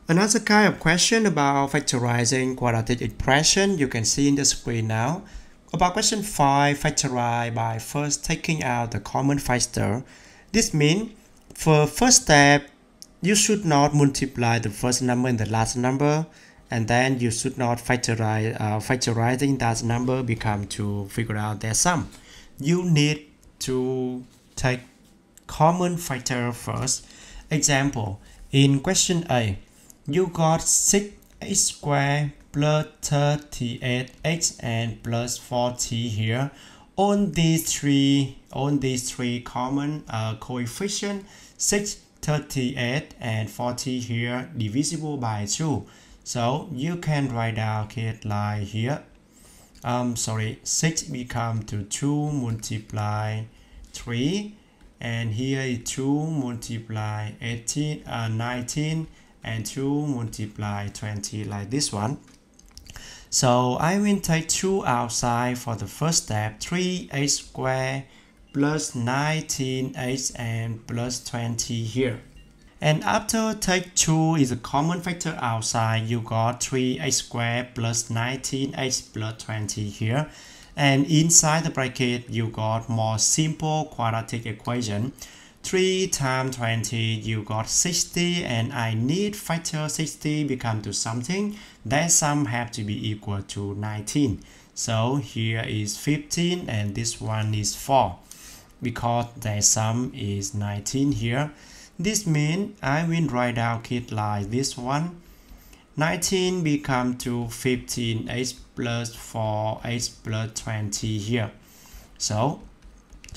Another kind of question about factorizing quadratic expression you can see in the screen now. About question 5, factorize by first taking out the common factor. This means for first step, you should not multiply the first number and the last number, and then you should not factorizing that number become to figure out their sum. You need to take common factor first. Example, in question A, you got 6x squared plus 38x and plus 40 here. On these three common coefficient, 6, 38 and 40 here divisible by 2. So you can write down it like here. 6 become to 2 multiply 3, and here is 2 multiply 19 and 2 multiply 20 like this one. So I will take 2 outside for the first step, 3x squared plus 19x and plus 20 here. And after take 2 is a common factor outside, you got 3x squared plus 19x plus 20 here. And inside the bracket, you got more simple quadratic equation. 3 times 20, you got 60, and I need factor 60 become to something. That sum have to be equal to 19. So here is 15, and this one is 4. Because the sum is 19 here. This means I will write out it like this one. 19 become to 15x plus 4x plus 20 here. So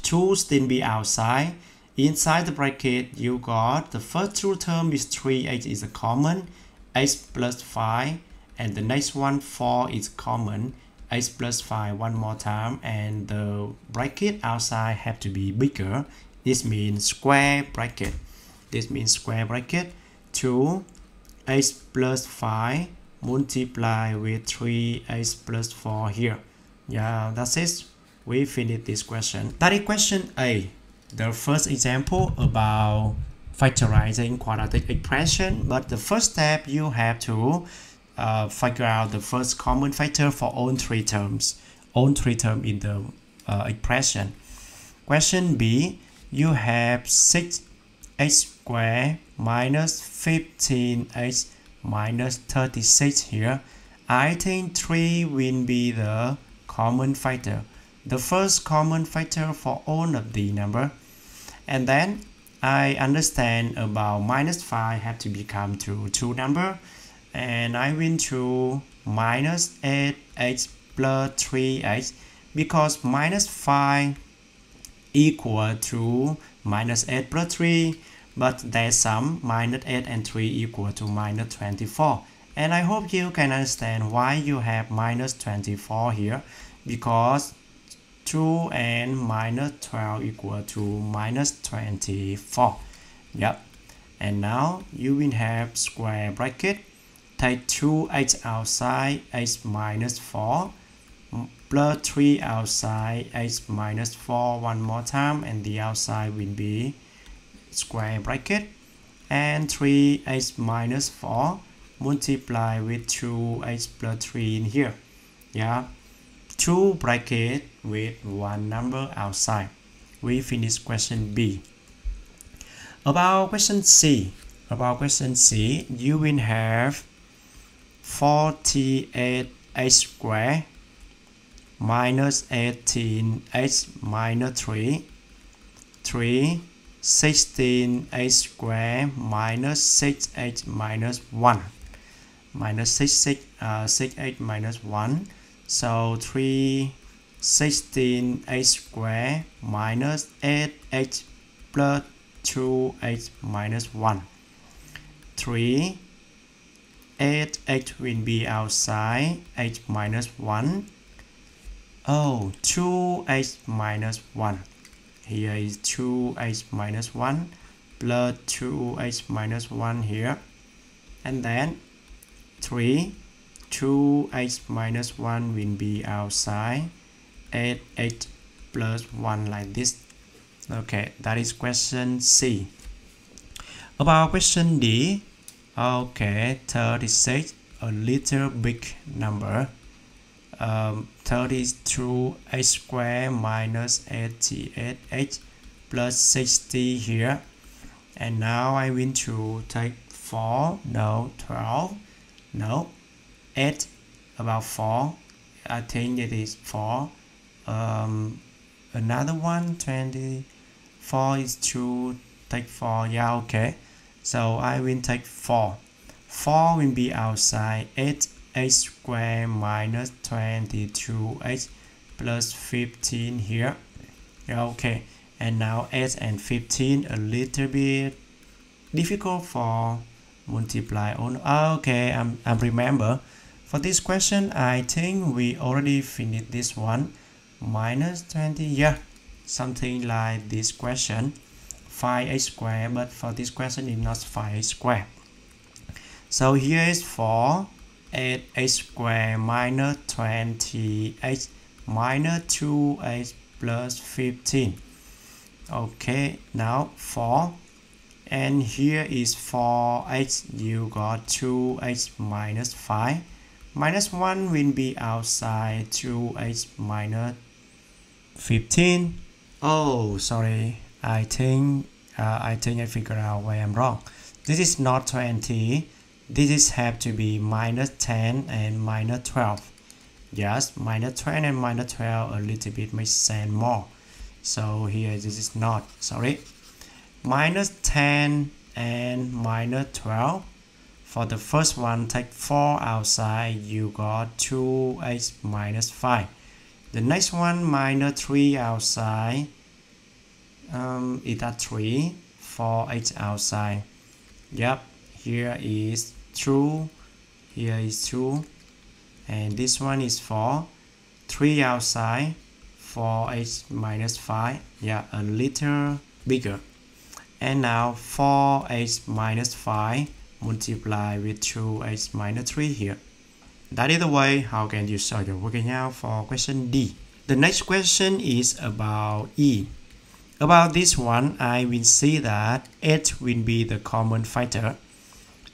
2 still be outside. Inside the bracket, you got the first two term is 3x is a common, x plus 5, and the next one 4 is common, x plus 5 one more time, and the bracket outside have to be bigger. This means square bracket. 2 x plus 5 multiply with 3x plus 4 here. Yeah, that's it. We finished this question. That is question A. The first example about factorizing quadratic expression, but the first step you have to figure out the first common factor for all three terms in the expression. Question B, you have 6x squared minus 15x minus 36 here. I think 3 will be the common factor, the first common factor for all of the number. And then I understand about minus 5 have to become to 2 number, and I will to minus 8x plus 3x, because minus 5 equal to minus 8 plus 3, but their sum minus 8 and 3 equal to minus 24. And I hope you can understand why you have minus 24 here, because 2 and minus 12 equal to minus 24. Yep. And now you will have square bracket. Take 2x outside, x minus 4, plus 3 outside, x minus 4 one more time, and the outside will be square bracket. And 3x minus 4 multiply with 2x plus 3 in here. Yeah. 2 bracket with one number outside. We finish question B. About question C, you will have 48x squared minus 18x minus 3, 16x squared minus 6x minus 1, minus 6x minus 1. So 16x squared minus 8x plus 2x minus 1. 8x will be outside, x minus 1. Oh, 2x minus 1. Here is 2x minus 1 plus 2x minus 1 here. And then 2x minus 1 will be outside, 8x plus 1 like this. Okay, that is question C. About question D, Okay, 36, a little big number. 32x squared minus 88x plus 60 here. And now I want to take 4, no, 12, no, 8, about 4, I think it is 4. Another one, 24 is 2, take 4, yeah, okay. So I will take 4. 4 will be outside 8x squared minus 22x plus 15 here. Yeah, okay. And now 8 and 15 a little bit difficult for multiply on. Okay, I remember. For this question, I think we already finished this one. Minus 20, yeah, something like this question. 5x squared, but for this question it's not 5x squared. So here is 4, 8x squared minus 20x minus 2x plus 15. Okay, now 4, and here is 4x, you got 2x minus 5, minus 1 will be outside 2x minus 15. Oh, sorry, I think I figured out why I'm wrong. This is not 20, this is have to be minus 10 and minus 12. Yes, minus 10 and minus 12 a little bit makes sense more. So here this is not, sorry. Minus 10 and minus 12. For the first one, take 4 outside, you got 2x minus 5. The next one, minus 3 outside, is that 3, 4x outside. Yep, here is 2, here is 2, and this one is 4, 3 outside, 4x minus 5, yeah, a little bigger. And now 4x minus 5 multiply with 2x minus 3 here. That is the way how can you solve your working out for question D. The next question is about E. About this one, I will see that 8 will be the common factor.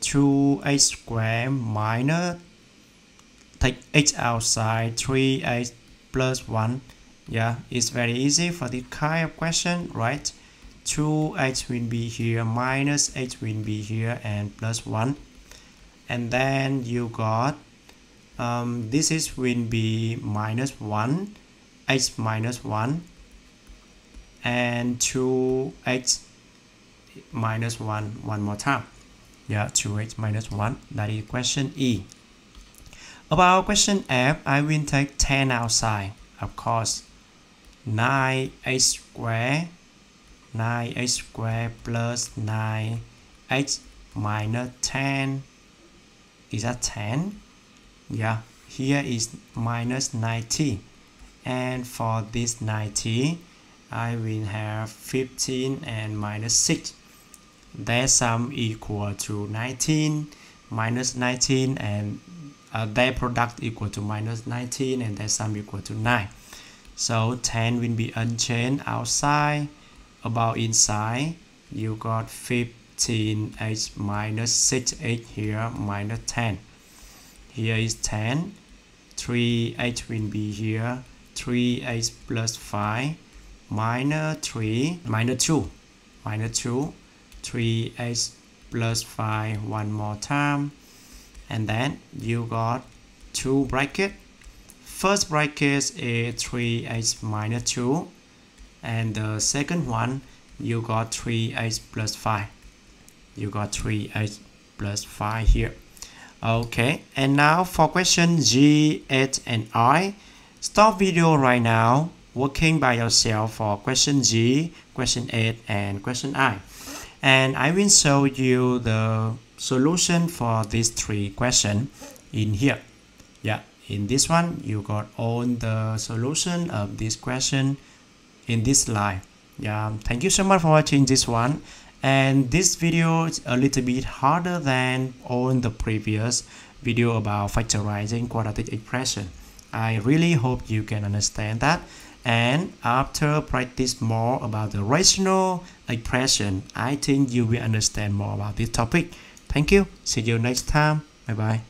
2x squared minus, take x outside, 3x plus 1. Yeah, it's very easy for this kind of question, right? 2x will be here, minus x will be here, and plus 1. And then you got, this is will be minus 1, x minus 1, and 2x minus 1 one more time. Yeah, 2x minus 1, that is question E. About question F, I will take 10 outside, of course. 9x squared, 9x squared plus 9x minus 10, is that 10? Yeah, here is minus 90, and for this 90 I will have 15 and minus 6. Their sum equal to 19, minus 19, and their product equal to minus 19, and their sum equal to 9. So 10 will be unchanged outside. About inside, you got 15x minus 6x here, minus 10. Here is 10, 3x will be here, 3x plus 5, minus 3, minus 2, minus 2, 3x plus 5 one more time, and then you got two brackets. First bracket is 3x minus 2, and the second one you got 3x plus 5. You got 3x plus 5 here. Okay, and now for question G, H, and I, stop video right now, working by yourself for question G, question H, and question I. And I will show you the solution for these three questions in here. Yeah, in this one, you got all the solution of this question in this slide. Yeah, thank you so much for watching this one. And this video is a little bit harder than all the previous video about factorizing quadratic expression. I really hope you can understand that. And after practice more about the rational expression, I think you will understand more about this topic. Thank you. See you next time. Bye bye.